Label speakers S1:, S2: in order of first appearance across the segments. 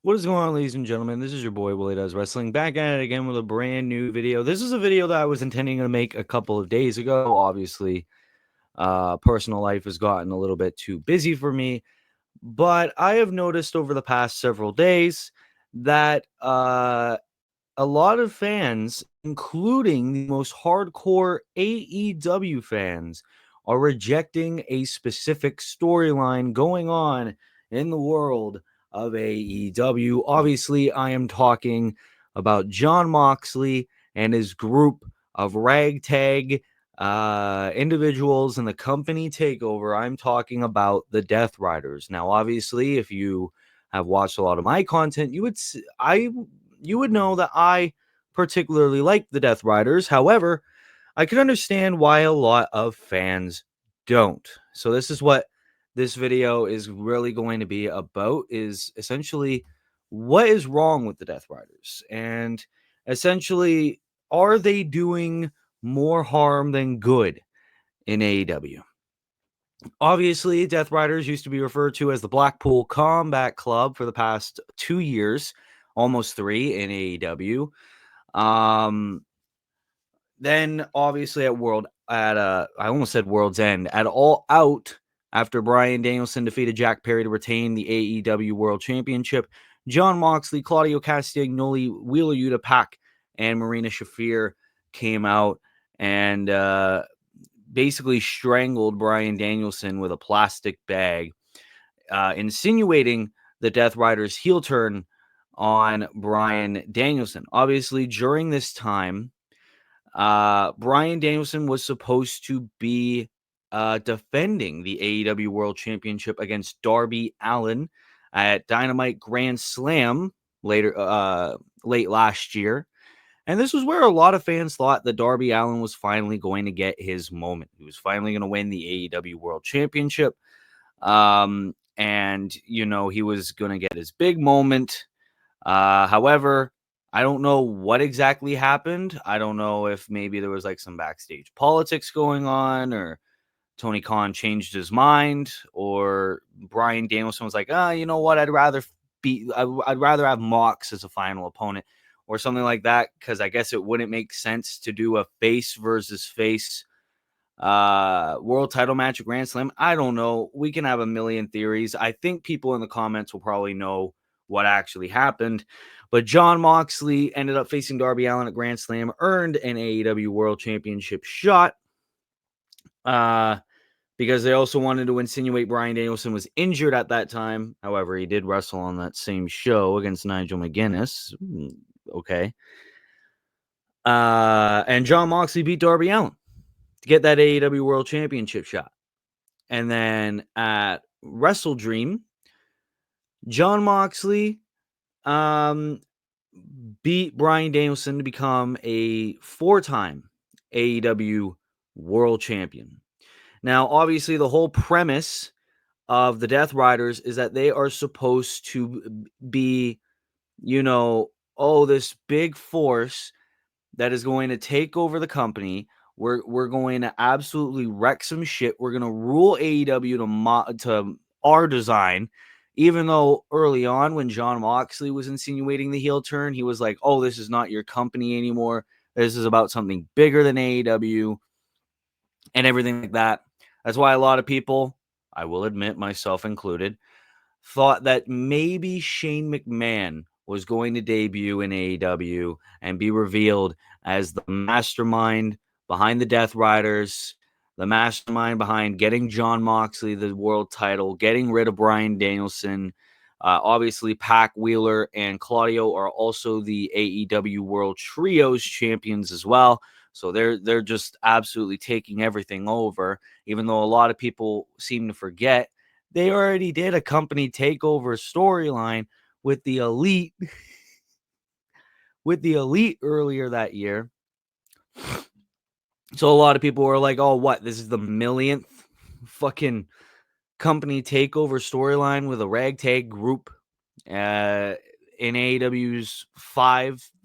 S1: What is going on, ladies and gentlemen? This is your boy, Willie Does Wrestling, back at it again with a brand new video. This is a video that I was intending to make a couple of days ago. Obviously, personal life has gotten a little bit too busy for me, but I have noticed over the past several days that a lot of fans, including the most hardcore AEW fans, are rejecting a specific storyline going on in the world of AEW. Obviously, I am talking about Jon Moxley and his group of ragtag individuals in the company takeover. I'm talking about the Death Riders. Now, obviously, if you have watched a lot of my content, you would know that I particularly like the Death Riders. However, I can understand why a lot of fans don't. So this is what this video is really going to be about, is essentially what is wrong with the Death Riders, and essentially, are they doing more harm than good in AEW? Obviously, Death Riders used to be referred to as the Blackpool Combat Club for the past 2 years, almost 3 in AEW. Then obviously I almost said World's End, at All Out, after Bryan Danielson defeated Jack Perry to retain the AEW World Championship, Jon Moxley, Claudio Castagnoli, Wheeler Yuta, Pac, and Marina Shafir came out and basically strangled Bryan Danielson with a plastic bag, insinuating the Death Riders' heel turn on Bryan Danielson. Obviously, during this time, Bryan Danielson was supposed to be defending the AEW World Championship against Darby Allin at Dynamite Grand Slam late last year. And this was where a lot of fans thought that Darby Allin was finally going to get his moment. He was finally going to win the AEW World Championship. And, he was going to get his big moment. However, I don't know what exactly happened. I don't know if maybe there was like some backstage politics going on, or Tony Khan changed his mind, or Bryan Danielson was like, you know what? I'd rather have Mox as a final opponent or something like that, because I guess it wouldn't make sense to do a face versus face world title match at Grand Slam. I don't know. We can have a million theories. I think people in the comments will probably know what actually happened. But Jon Moxley ended up facing Darby Allin at Grand Slam, earned an AEW World Championship shot, because they also wanted to insinuate Bryan Danielson was injured at that time. However, he did wrestle on that same show against Nigel McGuinness. Okay. And Jon Moxley beat Darby Allin to get that AEW World Championship shot. And then at Wrestle Dream, Jon Moxley beat Bryan Danielson to become a 4-time AEW World Champion. Now, obviously, the whole premise of the Death Riders is that they are supposed to be, this big force that is going to take over the company. We're going to absolutely wreck some shit. We're going to rule AEW to our design. Even though early on, when Jon Moxley was insinuating the heel turn, he was like, "Oh, this is not your company anymore. This is about something bigger than AEW," and everything like that. That's why a lot of people, I will admit, myself included, thought that maybe Shane McMahon was going to debut in AEW and be revealed as the mastermind behind the Death Riders, the mastermind behind getting Jon Moxley the world title, getting rid of Bryan Danielson. Obviously, Pac, Wheeler, and Claudio are also the AEW World Trios champions as well. So they're just absolutely taking everything over, even though a lot of people seem to forget they already did a company takeover storyline with the Elite earlier that year. So a lot of people were like, "Oh, what? This is the millionth fucking company takeover storyline with a ragtag group in AEW's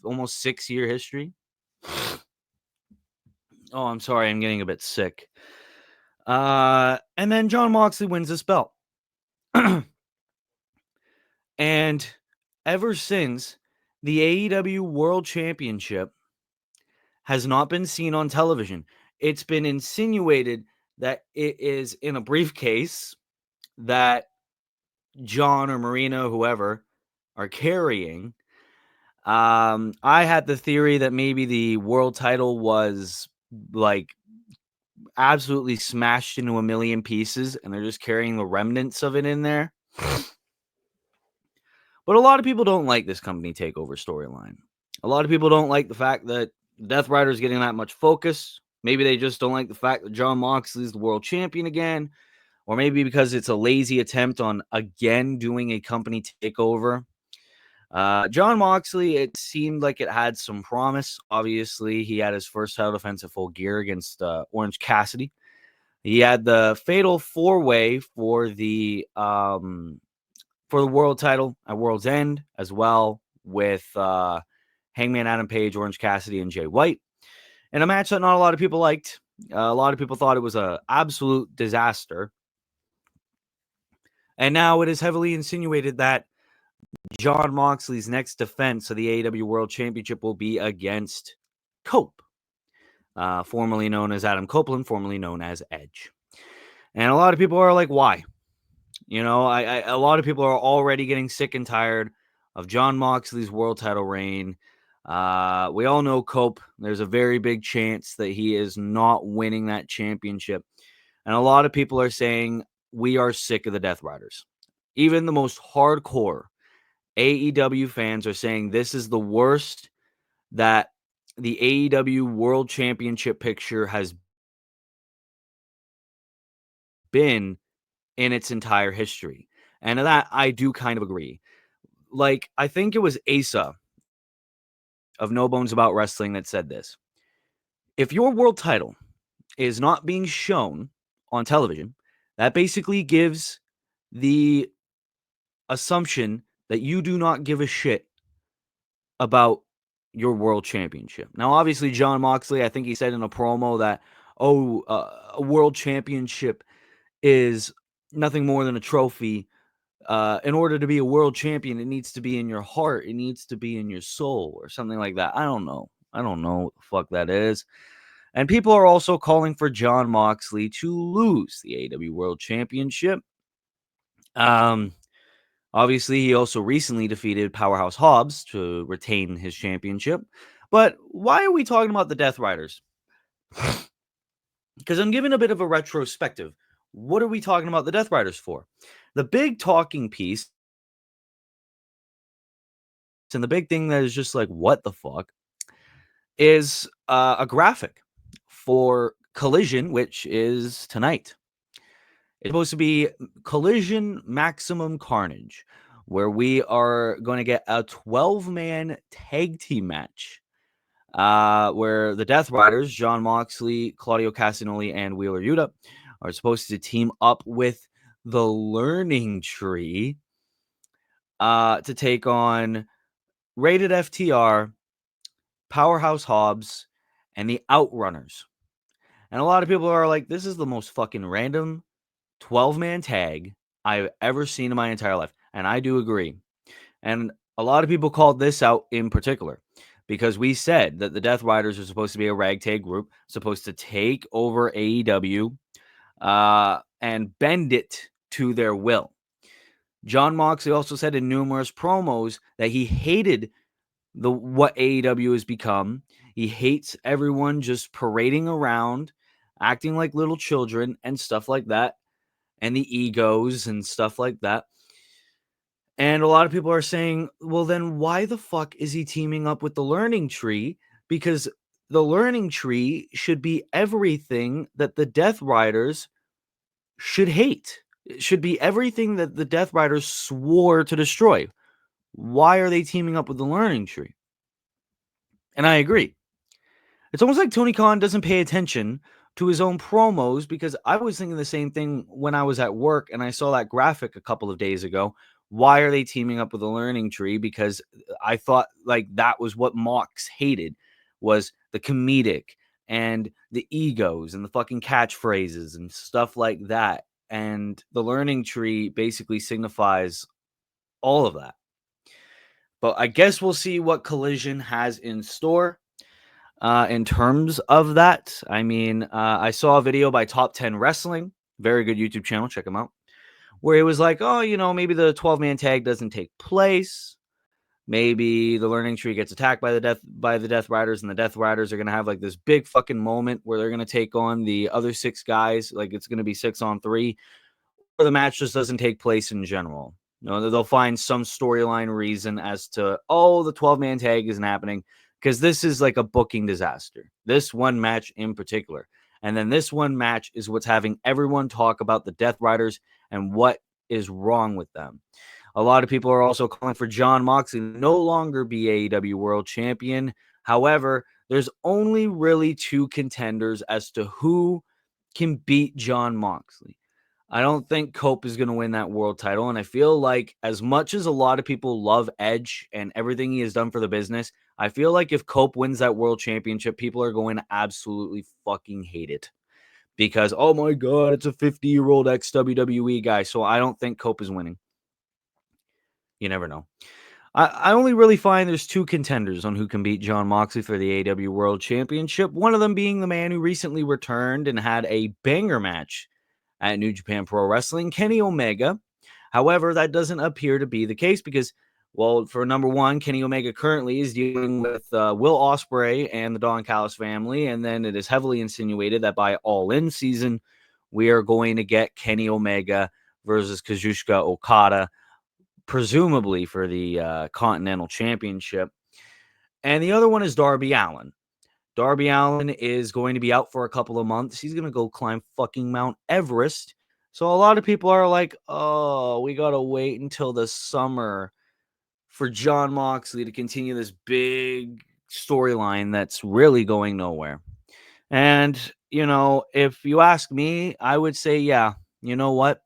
S1: almost 6-year history." Oh, I'm sorry, I'm getting a bit sick. And then Jon Moxley wins this belt. And ever since the AEW World Championship has not been seen on television. It's been insinuated that it is in a briefcase that John or Marina, whoever, are carrying. I had the theory that maybe the world title was like absolutely smashed into a million pieces and they're just carrying the remnants of it in there. But a lot of people don't like this company takeover storyline. A lot of people don't like the fact that Death Rider is getting that much focus. Maybe they just don't like the fact that Jon Moxley is the world champion again. Or maybe because it's a lazy attempt on again doing a company takeover. Jon Moxley, it seemed like it had some promise. Obviously, he had his first title defense at Full Gear against Orange Cassidy. He had the fatal four-way for the world title at World's End as well with Hangman Adam Page, Orange Cassidy, and Jay White. In a match that not a lot of people liked. A lot of people thought it was an absolute disaster. And now it is heavily insinuated that Jon Moxley's next defense of the AEW World Championship will be against Cope, formerly known as Adam Copeland, formerly known as Edge. And a lot of people are like, why? You know, a lot of people are already getting sick and tired of Jon Moxley's world title reign. We all know Cope. There's a very big chance that he is not winning that championship. And a lot of people are saying we are sick of the Death Riders. Even the most hardcore AEW fans are saying this is the worst that the AEW World Championship picture has been in its entire history. And that I do kind of agree. Like, I think it was Asa of No Bones About Wrestling that said this. If your world title is not being shown on television, that basically gives the assumption that you do not give a shit about your world championship. Now, obviously, Jon Moxley, I think he said in a promo that, a world championship is nothing more than a trophy. In order to be a world champion, it needs to be in your heart. It needs to be in your soul or something like that. I don't know. I don't know what the fuck that is. And people are also calling for Jon Moxley to lose the AEW World Championship. Obviously, he also recently defeated Powerhouse Hobbs to retain his championship. But why are we talking about the Death Riders? Because I'm giving a bit of a retrospective. What are we talking about the Death Riders for? The big talking piece and the big thing that is just like, what the fuck, is a graphic for Collision, which is tonight. It's supposed to be Collision Maximum Carnage, where we are going to get a 12-man tag team match, where the Death Riders, Jon Moxley, Claudio Castagnoli, and Wheeler Yuta, are supposed to team up with the Learning Tree to take on Rated FTR, Powerhouse Hobbs, and the Outrunners. And a lot of people are like, this is the most fucking random 12-man tag I've ever seen in my entire life. And I do agree. And a lot of people called this out in particular because we said that the Death Riders are supposed to be a ragtag group, supposed to take over AEW and bend it to their will. Jon Moxley also said in numerous promos that he hated what AEW has become. He hates everyone just parading around, acting like little children and stuff like that, and the egos and stuff like that. And a lot of people are saying, well, then why the fuck is he teaming up with the Learning Tree? Because the Learning Tree should be everything that the Death Riders should hate. It should be everything that the Death Riders swore to destroy. Why are they teaming up with the Learning Tree? And I agree. It's almost like Tony Khan doesn't pay attention to his own promos, because I was thinking the same thing when I was at work and I saw that graphic a couple of days ago. Why are they teaming up with the Learning Tree? Because I thought like that was what Mox hated, was the comedic and the egos and the fucking catchphrases and stuff like that. And the Learning Tree basically signifies all of that. But I guess we'll see what Collision has in store in terms of that. I mean, I saw a video by Top 10 Wrestling, very good YouTube channel. Check them out. Where it was like, oh, maybe the 12-man tag doesn't take place. Maybe the Learning Tree gets attacked by the Death Riders, and the Death Riders are gonna have like this big fucking moment where they're gonna take on the other 6 guys. Like it's gonna be 6-on-3, or the match just doesn't take place in general. They'll find some storyline reason as to, oh, the 12-man tag isn't happening because this is like a booking disaster. This one match in particular. And then this one match is what's having everyone talk about the Death Riders and what is wrong with them. A lot of people are also calling for Jon Moxley to no longer be AEW World Champion. However, there's only really 2 contenders as to who can beat Jon Moxley. I don't think Cope is going to win that world title. And I feel like as much as a lot of people love Edge and everything he has done for the business, I feel like if Cope wins that world championship, people are going to absolutely fucking hate it. Because, oh my God, it's a 50-year-old ex-WWE guy. So I don't think Cope is winning. You never know. I only really find there's 2 contenders on who can beat Jon Moxley for the AEW World Championship. One of them being the man who recently returned and had a banger match at New Japan Pro Wrestling, Kenny Omega. However, that doesn't appear to be the case because, well, for number one, Kenny Omega currently is dealing with Will Ospreay and the Don Callis family, and then it is heavily insinuated that by All In season, we are going to get Kenny Omega versus Kazuchika Okada, presumably for the Continental Championship. And the other one is Darby Allin. Darby Allin is going to be out for a couple of months. He's going to go climb fucking Mount Everest. So a lot of people are like, oh, we got to wait until the summer for Jon Moxley to continue this big storyline that's really going nowhere. And, if you ask me, I would say, yeah, you know what?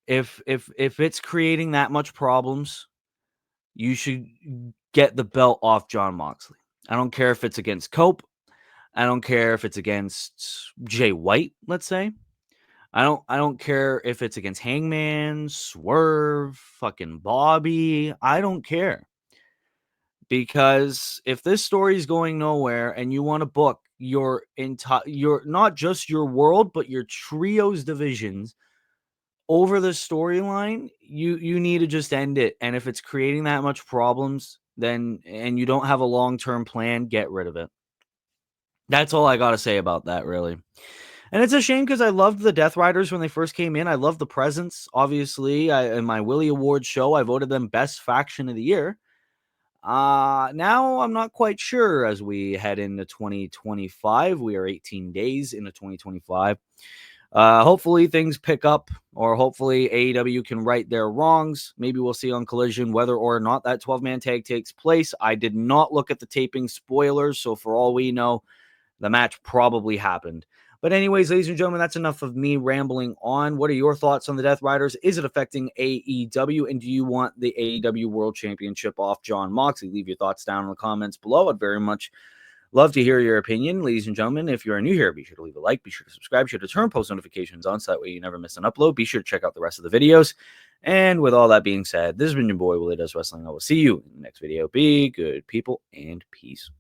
S1: If it's creating that much problems, you should get the belt off Jon Moxley. I don't care if it's against Cope. I don't care if it's against Jay White, let's say. I don't care if it's against Hangman, Swerve, fucking Bobby. I don't care. Because if this story is going nowhere and you want to book your not just your world, but your trios divisions over the storyline, you need to just end it. And if it's creating that much problems, then and you don't have a long-term plan, get rid of it. That's all I got to say about that, really. And it's a shame because I loved the Death Riders when they first came in. I loved the presence. Obviously, in my Willie Awards show, I voted them best faction of the year. Now I'm not quite sure as we head into 2025. We are 18 days into 2025. Hopefully things pick up, or hopefully AEW can right their wrongs. Maybe we'll see on Collision whether or not that 12-man tag takes place. I did not look at the taping spoilers, so for all we know, the match probably happened. But anyways, ladies and gentlemen, that's enough of me rambling on. What are your thoughts on the Death Riders? Is it affecting AEW? And do you want the AEW World Championship off Jon Moxley? Leave your thoughts down in the comments below. I'd very much love to hear your opinion. Ladies and gentlemen, if you're new here, be sure to leave a like, be sure to subscribe, be sure to turn post notifications on so that way you never miss an upload. Be sure to check out the rest of the videos. And with all that being said, this has been your boy, Willie Does Wrestling. I will see you in the next video. Be good, people, and peace.